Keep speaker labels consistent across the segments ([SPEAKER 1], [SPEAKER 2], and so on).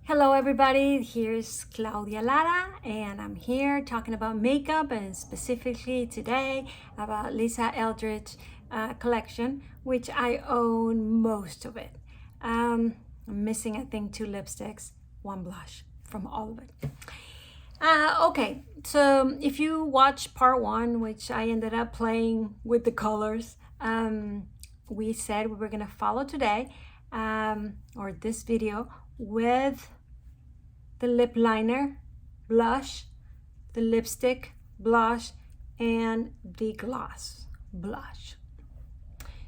[SPEAKER 1] Hello everybody, here's Claudia Lara and I'm here talking about makeup and specifically today about Lisa Eldridge collection, which I own most of it. I'm missing I think 2 lipsticks, 1 blush from all of it. Okay, so if you watch part 1, which I ended up playing with the colors, we said we were gonna follow today or this video with the lip liner, blush, the lipstick, blush, and the gloss, blush.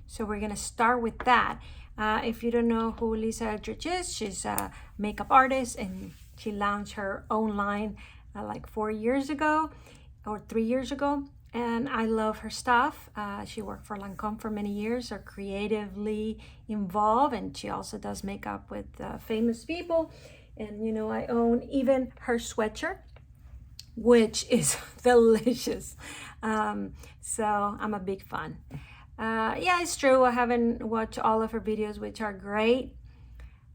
[SPEAKER 1] So we're gonna start with that. If you don't know who Lisa Eldridge is, she's a makeup artist and she launched her own line like 4 years ago or 3 years ago. And I love her stuff. She worked for Lancome for many years, are creatively involved, and she also does makeup with famous people. And you know, I own even her sweatshirt, which is delicious. So I'm a big fan. Yeah, it's true. I haven't watched all of her videos, which are great.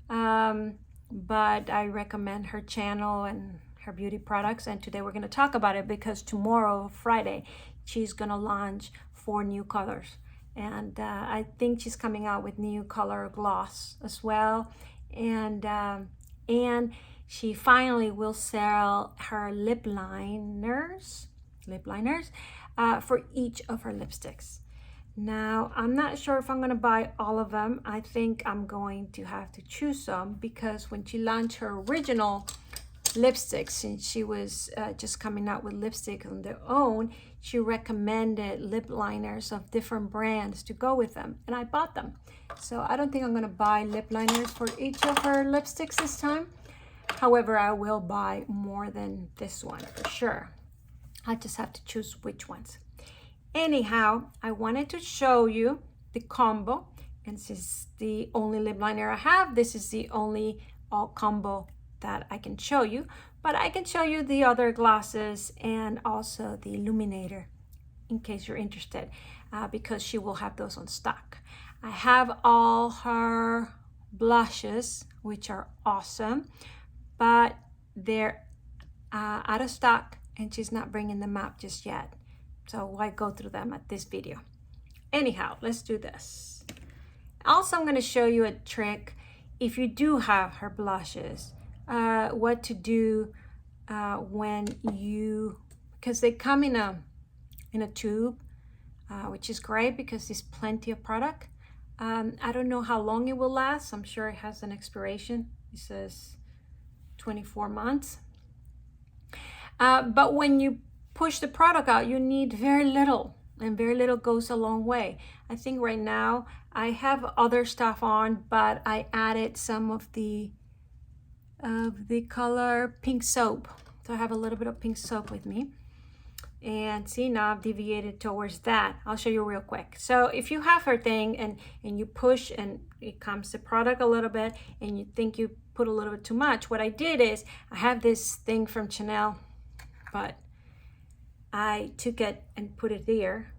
[SPEAKER 1] But I recommend her channel and her beauty products. And today we're going to talk about it because tomorrow, Friday, she's going to launch 4 new colors. And I think she's coming out with new color gloss as well. And she finally will sell her lip liners for each of her lipsticks. Now, I'm not sure if I'm going to buy all of them. I think I'm going to have to choose some because when she launched her original lipsticks, since she was just coming out with lipstick on their own, she recommended lip liners of different brands to go with them, and I bought them. So I don't think I'm going to buy lip liners for each of her lipsticks this time. However, I will buy more than this one for sure. I just have to choose which ones. Anyhow, I wanted to show you the combo, and this is the only lip liner I have. This is the only all combo that I can show you, but I can show you the other glosses and also the Illuminator in case you're interested, because she will have those on stock. I have all her blushes, which are awesome, but they're out of stock and she's not bringing them out just yet. So why go through them at this video? Anyhow, let's do this. Also, I'm going to show you a trick if you do have her blushes, what to do when you, because they come in a tube, which is great because there's plenty of product. I don't know how long it will last. I'm sure it has an expiration. It says 24 months. But when you push the product out, you need very little, and very little goes a long way. I think right now I have other stuff on, but I added some of the color pink soap. So I have a little bit of pink soap with me. And see, now I've deviated towards that. I'll show you real quick. So if you have her thing and you push and it comes the product a little bit and you think you put a little bit too much, what I did is I have this thing from Chanel, but I took it and put it there.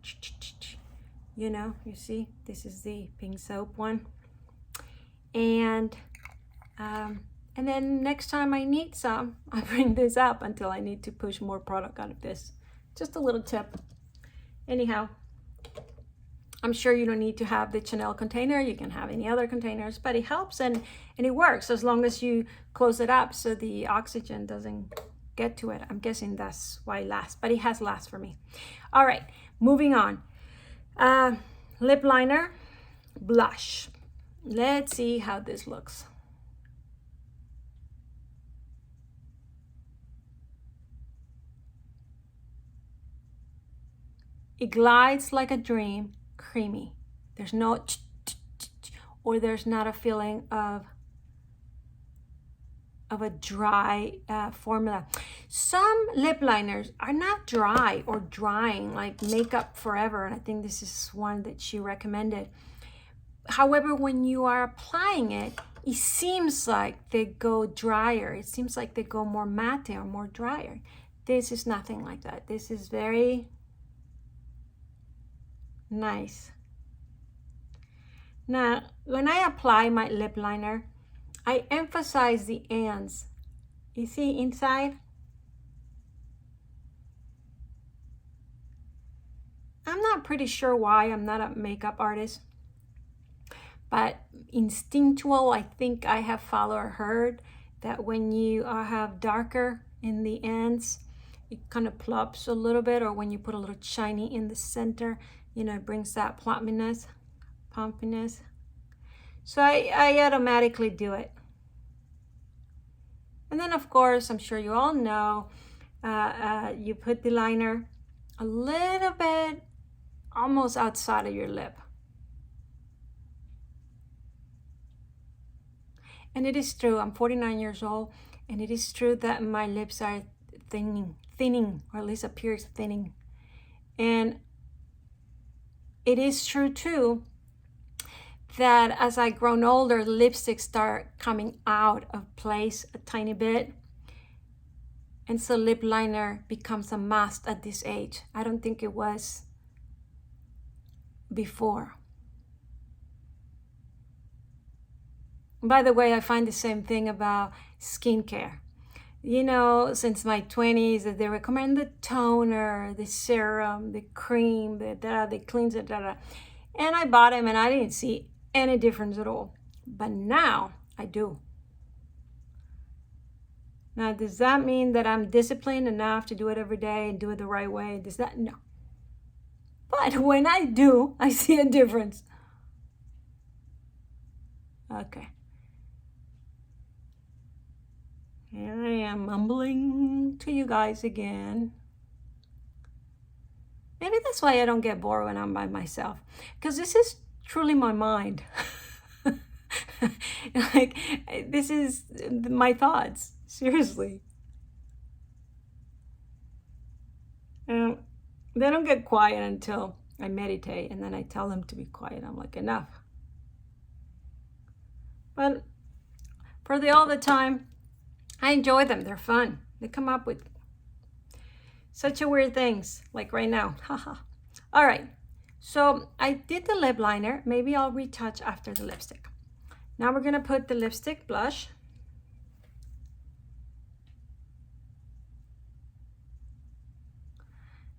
[SPEAKER 1] You know, you see, this is the pink soap one. And then next time I need some, I bring this up until I need to push more product out of this. Just a little tip. Anyhow, I'm sure you don't need to have the Chanel container. You can have any other containers, but it helps and it works as long as you close it up so the oxygen doesn't get to it. I'm guessing that's why it lasts, but it has last for me. All right, moving on. Lip liner, blush. Let's see how this looks. It glides like a dream, creamy. There's no or there's not a feeling of a dry formula. Some lip liners are not dry or drying like Makeup Forever, and I think this is one that she recommended. However, when you are applying it, it seems like they go drier. It seems like they go more matte or more drier. This is nothing like that. This is very nice. Now, when I apply my lip liner, I emphasize the ends. You see inside? I'm not pretty sure why. I'm not a makeup artist. But instinctual, I think I have followed or heard that when you have darker in the ends, it kind of plops a little bit, or when you put a little shiny in the center, you know, it brings that plumpiness. So I automatically do it. And then, of course, I'm sure you all know, you put the liner a little bit almost outside of your lip. And it is true, I'm 49 years old, and it is true that my lips are thinning, or at least appears thinning. And it is true too that as I grown older, lipsticks start coming out of place a tiny bit. And so lip liner becomes a must at this age. I don't think it was before. By the way, I find the same thing about skincare. You know, since my 20s, that they recommend the toner, the serum, the cream, the cleanser, and I bought them and I didn't see any difference at all. But now I do. Now, does that mean that I'm disciplined enough to do it every day and do it the right way? Does that? No. But when I do, I see a difference. Okay. Here I am mumbling to you guys again. Maybe that's why I don't get bored when I'm by myself, because this is truly my mind. Like, this is my thoughts, seriously. And they don't get quiet until I meditate, and then I tell them to be quiet. I'm like, enough. But for all the time, I enjoy them. They're fun. They come up with such a weird things, like right now. Haha. All right. So I did the lip liner. Maybe I'll retouch after the lipstick. Now we're going to put the lipstick blush.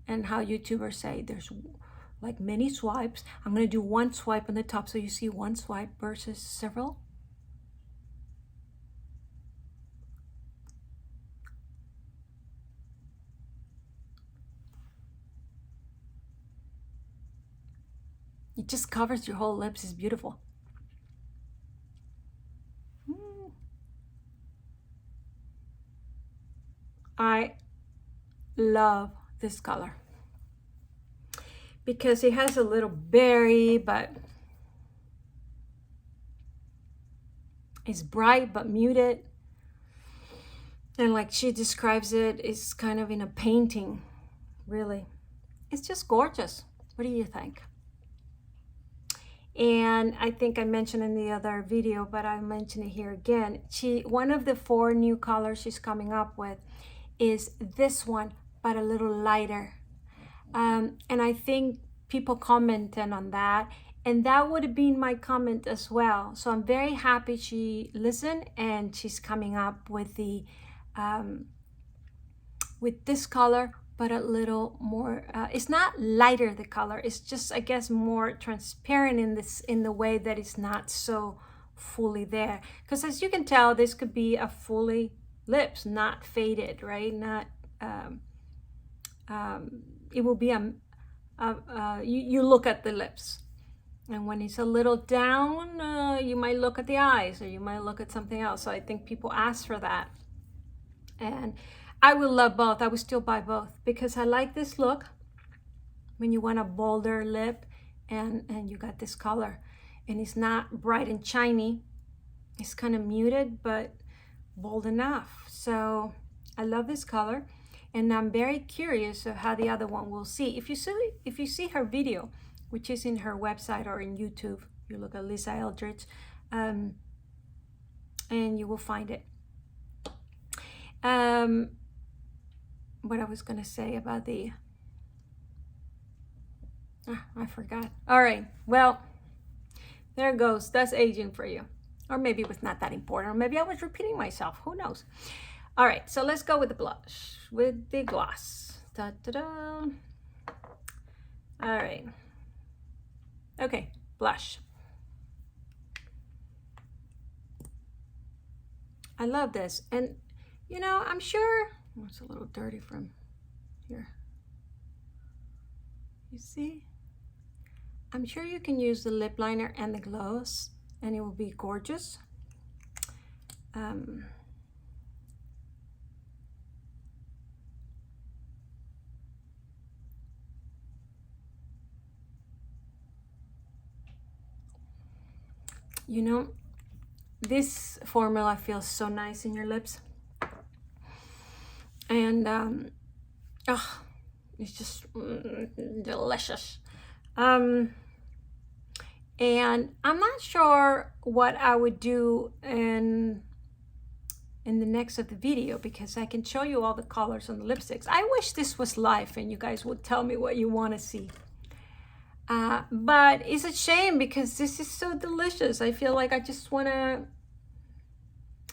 [SPEAKER 1] And how YouTubers say there's like many swipes. I'm going to do one swipe on the top so you see one swipe versus several. It just covers your whole lips. It's beautiful. I love this color because it has a little berry, but it's bright but muted. And like she describes it, it's kind of in a painting, really. It's just gorgeous. What do you think? And I think I mentioned in the other video, but I'll mention it here again. One of the 4 new colors she's coming up with is this one, but a little lighter. And I think people commented on that, and that would have been my comment as well. So I'm very happy she listened, and she's coming up with the with this color, but a little more, it's not lighter, the color, it's just, I guess, more transparent in the way that it's not so fully there. Because as you can tell, this could be a fully lips, not faded, right? Not, it will be you look at the lips. And when it's a little down, you might look at the eyes, or you might look at something else. So I think people ask for that. And I will love both. I will still buy both because I like this look when you want a bolder lip and you got this color. And it's not bright and shiny. It's kind of muted, but bold enough. So I love this color. And I'm very curious of how the other one will see. If you see her video, which is in her website or in YouTube, you look at Lisa Eldridge, and you will find it. What I was gonna say about the, I forgot. All right, well, there it goes. That's aging for you. Or maybe it was not that important. Or maybe I was repeating myself. Who knows? All right, so let's go with the blush, with the gloss. Da, da, da. All right. Okay, blush. I love this. And, you know, I'm sure, oh, it's a little dirty from here. You see? I'm sure you can use the lip liner and the gloss and it will be gorgeous. You know, this formula feels so nice in your lips. And, oh, it's just delicious. And I'm not sure what I would do in the next of the video, because I can show you all the colors on the lipsticks. I wish this was live and you guys would tell me what you want to see. But it's a shame because this is so delicious. I feel like I just want to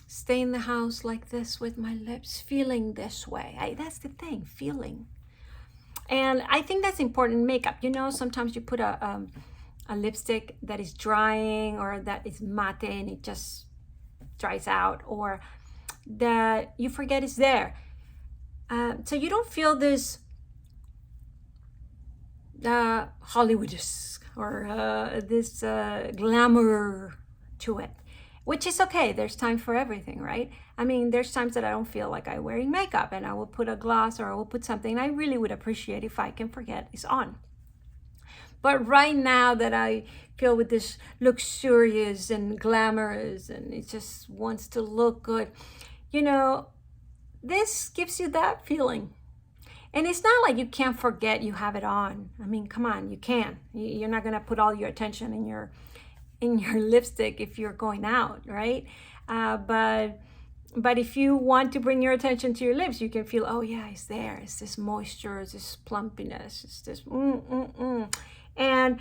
[SPEAKER 1] stay in the house like this with my lips, feeling this way. That's the thing, feeling. And I think that's important in makeup. You know, sometimes you put a lipstick that is drying or that is matte and it just dries out, or that you forget it's there. So you don't feel this Hollywoodish or this glamour to it, which is okay. There's time for everything, right? I mean, there's times that I don't feel like I'm wearing makeup and I will put a gloss or I will put something I really would appreciate if I can forget it's on. But right now that I feel with this luxurious and glamorous and it just wants to look good, you know, this gives you that feeling. And it's not like you can't forget you have it on. I mean, come on, you can. You're not gonna put all your attention in your lipstick if you're going out, right? But if you want to bring your attention to your lips, you can feel, oh yeah, it's there. It's this moisture, it's this plumpiness, it's this And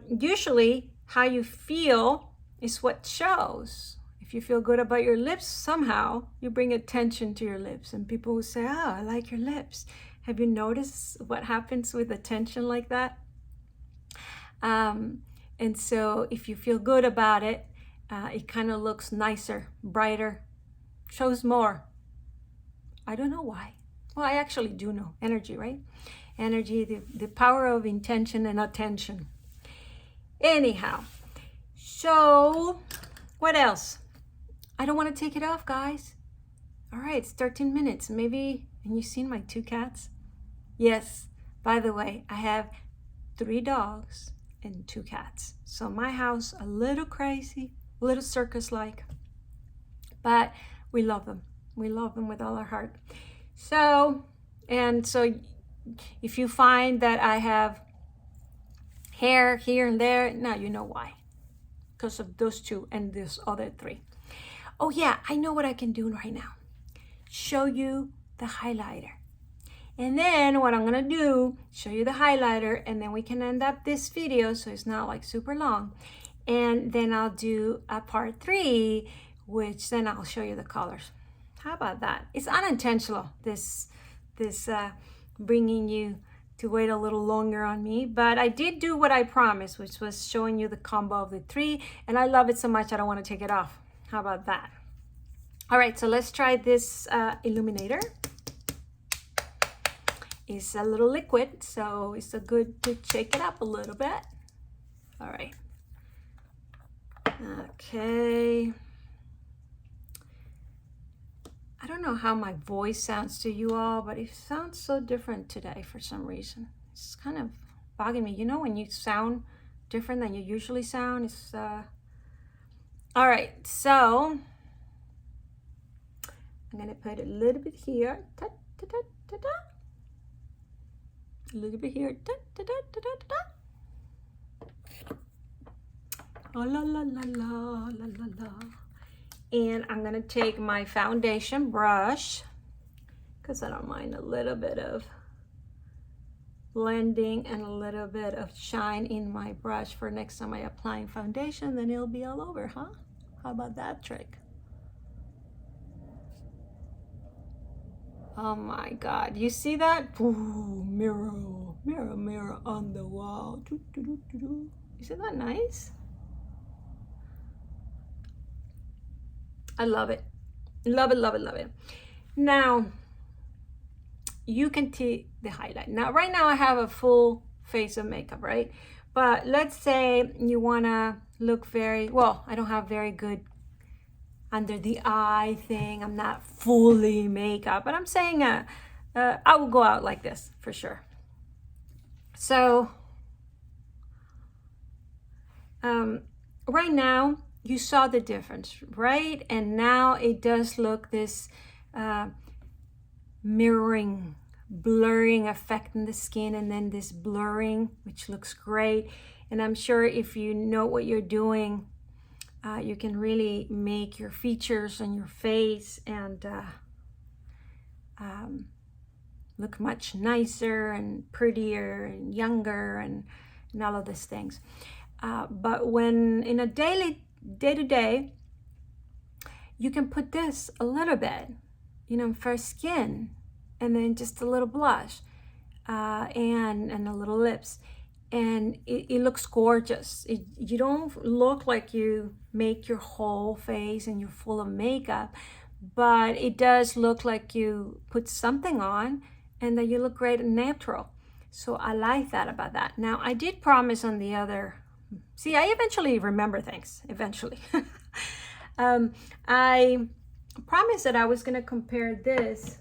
[SPEAKER 1] usually how you feel is what shows. If you feel good about your lips, somehow you bring attention to your lips and people will say, oh, I like your lips. Have you noticed what happens with attention like that? And so if you feel good about it, it kind of looks nicer, brighter, shows more. I don't know why. Well, I actually do know. Energy, right? Energy, the power of intention and attention. Anyhow, so what else? I don't want to take it off, guys. All right, it's 13 minutes. Maybe, and you've seen my 2 cats? Yes, by the way, I have 3 dogs and 2 cats. So my house, a little crazy, a little circus-like, but we love them. We love them with all our heart. So if you find that I have hair here and there, now you know why. Because of those 2 and this other 3. Oh yeah, I know what I can do right now. Show you the highlighter. And then what I'm gonna do, show you the highlighter, and then we can end up this video so it's not like super long. And then I'll do a part 3, which then I'll show you the colors. How about that? It's unintentional, this bringing you to wait a little longer on me, but I did do what I promised, which was showing you the combo of the 3, and I love it so much I don't want to take it off. How about that? All right, so let's try this Illuminator. It's a little liquid, so it's a good to shake it up a little bit. All right. Okay. I don't know how my voice sounds to you all, but it sounds so different today for some reason. It's kind of bugging me. You know when you sound different than you usually sound? It's all right, so I'm gonna put a little bit here. Ta, ta, ta, ta, ta. A little bit here. Ta, ta, ta, ta, ta, ta. Oh, la la la la la la la. And I'm gonna take my foundation brush, because I don't mind a little bit of blending and a little bit of shine in my brush for next time I apply foundation, then it'll be all over, huh? How about that trick? Oh my God, you see that? Ooh, mirror, mirror, mirror on the wall. Isn't that nice? I love it. Love it, love it, love it. Now, you can see the highlight. Now, right now I have a full face of makeup, right? But let's say you wanna look very, well, I don't have very good under the eye thing. I'm not fully makeup, but I'm saying I will go out like this for sure. So right now you saw the difference, right? And now it does look this mirroring, blurring effect in the skin, and then this blurring, which looks great. And I'm sure if you know what you're doing, you can really make your features on your face and look much nicer and prettier and younger and all of these things. But when in a day-to-day, you can put this a little bit, you know, for skin, and then just a little blush and a little lips. And it looks gorgeous. You don't look like you make your whole face and you're full of makeup, but it does look like you put something on and that you look great and natural. So I like that about that. Now, I did promise on the other, see, I eventually remember things, eventually. I promised that I was gonna compare this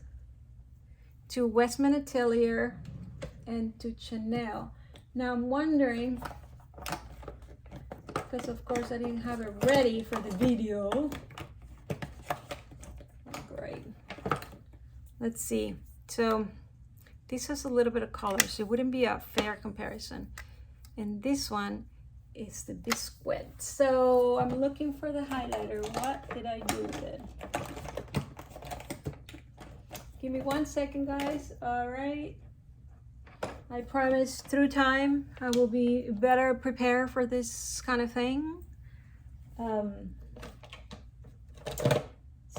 [SPEAKER 1] to Westman Atelier and to Chanel. Now I'm wondering, because of course I didn't have it ready for the video. Great. Let's see. So this has a little bit of color, so it wouldn't be a fair comparison. And this one is the biscuit. So I'm looking for the highlighter. What did I do with it? Give me 1 second, guys. All right. I promise through time I will be better prepared for this kind of thing.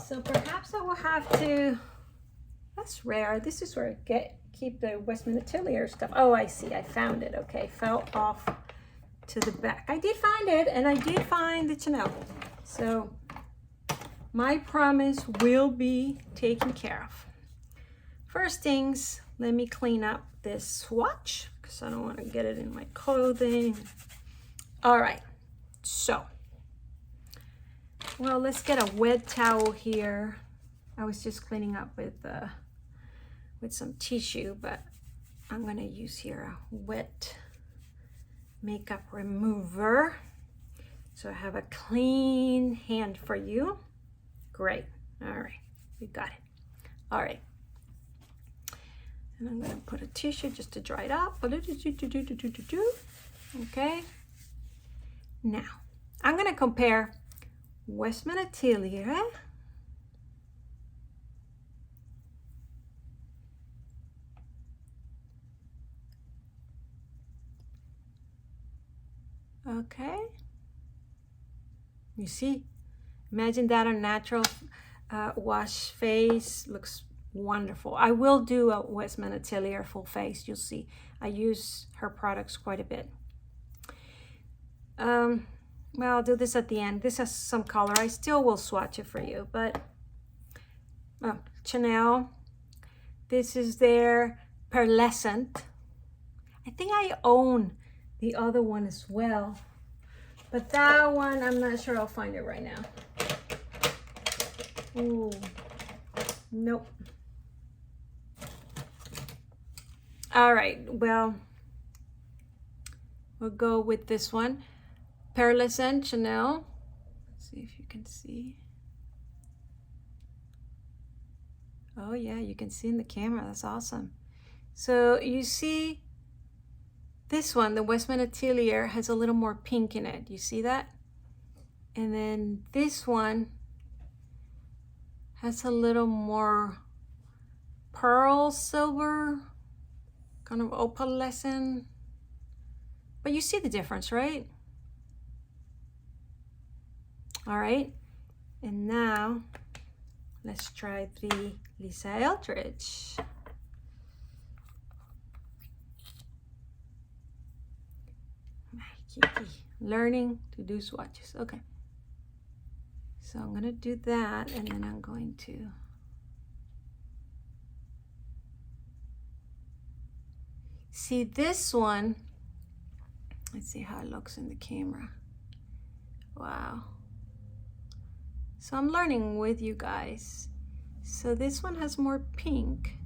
[SPEAKER 1] So perhaps I will have to, that's rare. This is where I keep the Westman Atelier stuff. Oh, I see, I found it. Okay, fell off to the back. I did find it, and I did find the Chanel. So my promise will be taken care of. First things, let me clean up this swatch because I don't want to get it in my clothing. All right, so, well, let's get a wet towel here. I was just cleaning up with some tissue, but I'm gonna use here a wet makeup remover. So I have a clean hand for you. Great, all right, we got it. All right. And I'm gonna put a tissue just to dry it up. Okay. Now, I'm gonna compare Westman Atelier okay. You see? Imagine that on natural wash face. Looks wonderful. I will do a Westman Atelier full face. You'll see. I use her products quite a bit. Well, I'll do this at the end. This has some color. I still will swatch it for you, but Chanel. This is their Perlescent. I think I own the other one as well, but that one, I'm not sure I'll find it right now. Ooh, nope. All right, well, we'll go with this one. Perlescent Chanel. Let's see if you can see. Oh yeah, you can see in the camera. That's awesome. So you see this one, the Westman Atelier, has a little more pink in it. You see that? And then this one has a little more pearl silver, kind of opalescent. But you see the difference, right? All right. And now let's try the Lisa Eldridge. Learning to do swatches. Okay. So I'm going to do that, and then I'm going to see this one. Let's see how it looks in the camera. Wow. So I'm learning with you guys. So this one has more pink.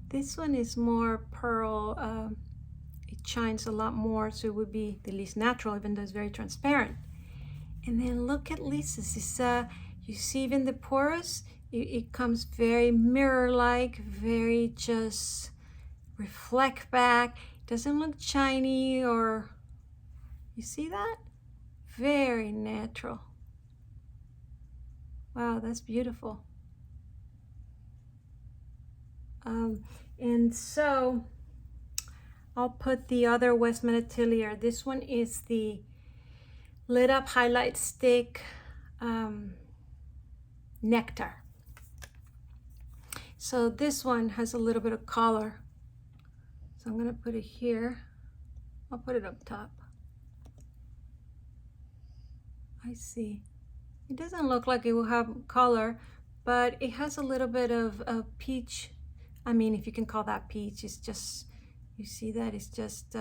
[SPEAKER 1] This one is more pearl. It shines a lot more, so it would be the least natural, even though it's very transparent. And then look at Lisa's. It's, you see even the porous, it comes very mirror-like, very just reflect back. It doesn't look shiny or, you see that? Very natural. Wow, that's beautiful. And so I'll put the other Westman Atelier. This one is the lit up highlight stick nectar. So this one has a little bit of color. So I'm gonna put it here. I'll put it up top. I see. It doesn't look like it will have color, but it has a little bit of peach. I mean, if you can call that peach, it's just, you see that? It's just,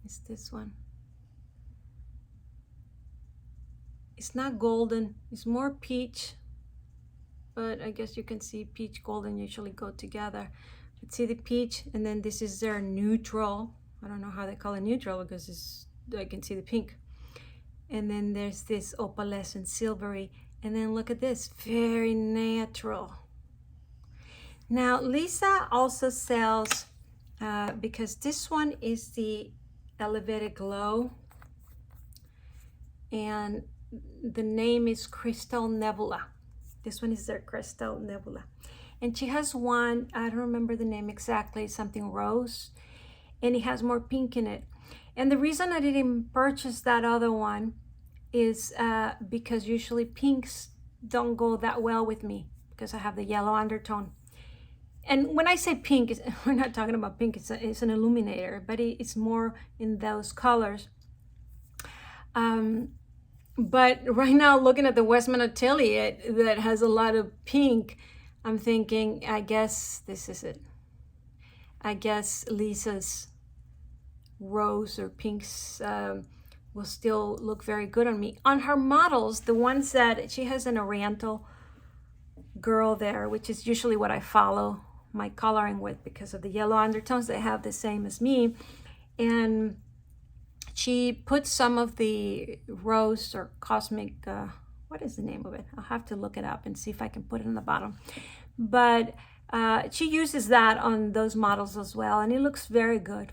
[SPEAKER 1] it's this one. It's not golden, it's more peach, but I guess you can see peach golden usually go together. But see the peach, and then this is their neutral. I don't know how they call it neutral because it's, I can see the pink. And then there's this opalescent silvery, and then look at this, very natural. Now Lisa also sells, because this one is the Elevated Glow, and the name is Crystal Nebula. This one is their Crystal Nebula. And she has one, I don't remember the name exactly, something rose, and it has more pink in it. And the reason I didn't purchase that other one is because usually pinks don't go that well with me because I have the yellow undertone. And when I say pink, we're not talking about pink, it's an illuminator, but it's more in those colors. But right now, looking at the Westman Atelier that has a lot of pink, I'm thinking, I guess this is it. I guess Lisa's rose or pinks will still look very good on me. On her models, the ones that, she has an Oriental girl there, which is usually what I follow my coloring with because of the yellow undertones. They have the same as me. And she put some of the rose or cosmic, what is the name of it? I'll have to look it up and see if I can put it in the bottom. But she uses that on those models as well, and it looks very good.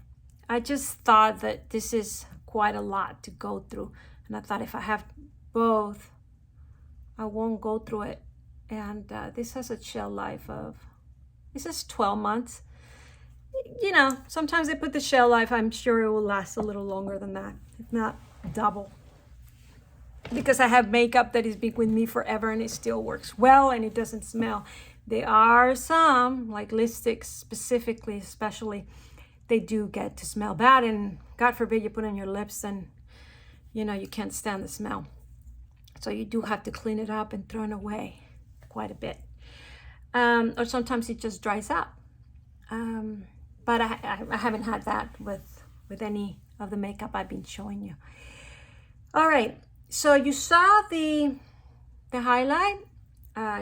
[SPEAKER 1] I just thought that this is quite a lot to go through. And I thought if I have both, I won't go through it. And this has a shelf life of, this is 12 months. You know, sometimes they put the shelf life, I'm sure it will last a little longer than that, if not double. Because I have makeup that has been with me forever and it still works well and it doesn't smell. There are some, like lipsticks specifically, especially, they do get to smell bad, and God forbid you put on your lips and, you know, you can't stand the smell. So you do have to clean it up and throw it away quite a bit. Or sometimes it just dries up. But I haven't had that with any of the makeup I've been showing you. All right, so you saw the highlight,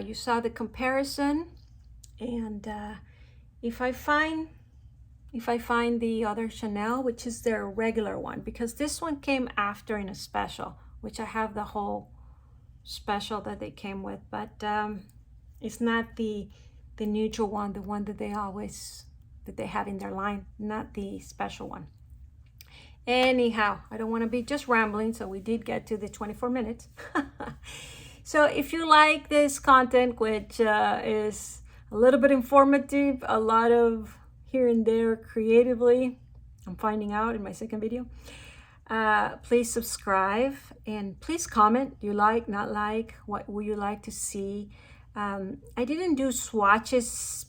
[SPEAKER 1] you saw the comparison, and if I find the other Chanel, which is their regular one, because this one came after in a special, which I have the whole special that they came with, but it's not the neutral one, the one that they have in their line, not the special one. Anyhow, I don't want to be just rambling, so we did get to the 24 minutes. So if you like this content, which is a little bit informative, a lot of here and there creatively, I'm finding out in my second video, Please subscribe and please comment. You like, not like, what would you like to see? I didn't do swatches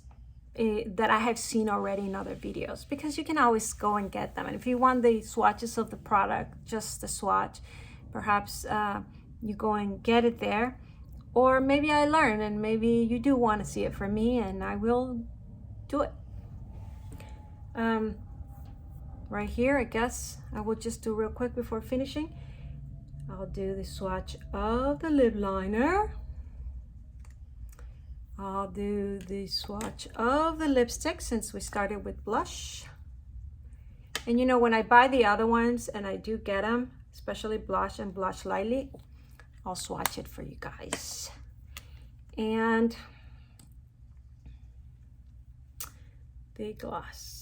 [SPEAKER 1] that I have seen already in other videos, because you can always go and get them. And if you want the swatches of the product, just the swatch, perhaps you go and get it there. Or maybe I learn and maybe you do want to see it from me, and I will do it. Right here, I guess I will just do real quick before finishing. I'll do the swatch of the lip liner. I'll do the swatch of the lipstick, since we started with blush. And you know, when I buy the other ones, and I do get them, especially blush and Blush Lightly, I'll swatch it for you guys. And the gloss.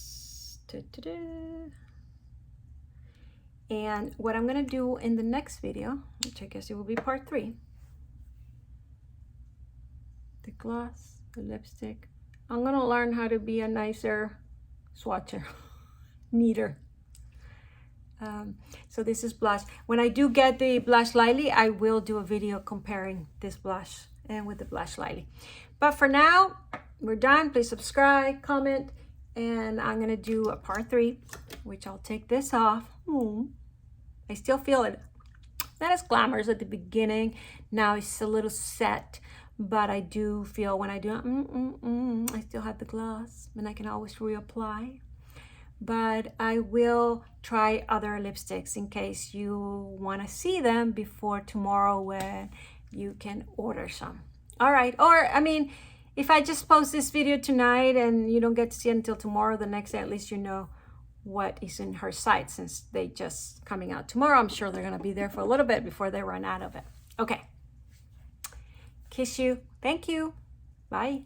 [SPEAKER 1] And what I'm gonna do in the next video, which I guess it will be part 3, the gloss, the lipstick. I'm gonna learn how to be a nicer swatcher, neater. So this is blush. When I do get the Blush Lightly, I will do a video comparing this blush and with the Blush Lightly. But for now, we're done. Please subscribe, comment, and I'm gonna do a part 3, which I'll take this off. I still feel it. Not as glamorous at the beginning. Now it's a little set. But I do feel when I do, I still have the gloss, and I can always reapply. But I will try other lipsticks in case you want to see them before tomorrow, when you can order some. All right. Or, I mean, if I just post this video tonight and you don't get to see it until tomorrow, the next day, at least you know what is in her site, since they just coming out tomorrow. I'm sure they're going to be there for a little bit before they run out of it. Okay. Kiss you. Thank you. Bye.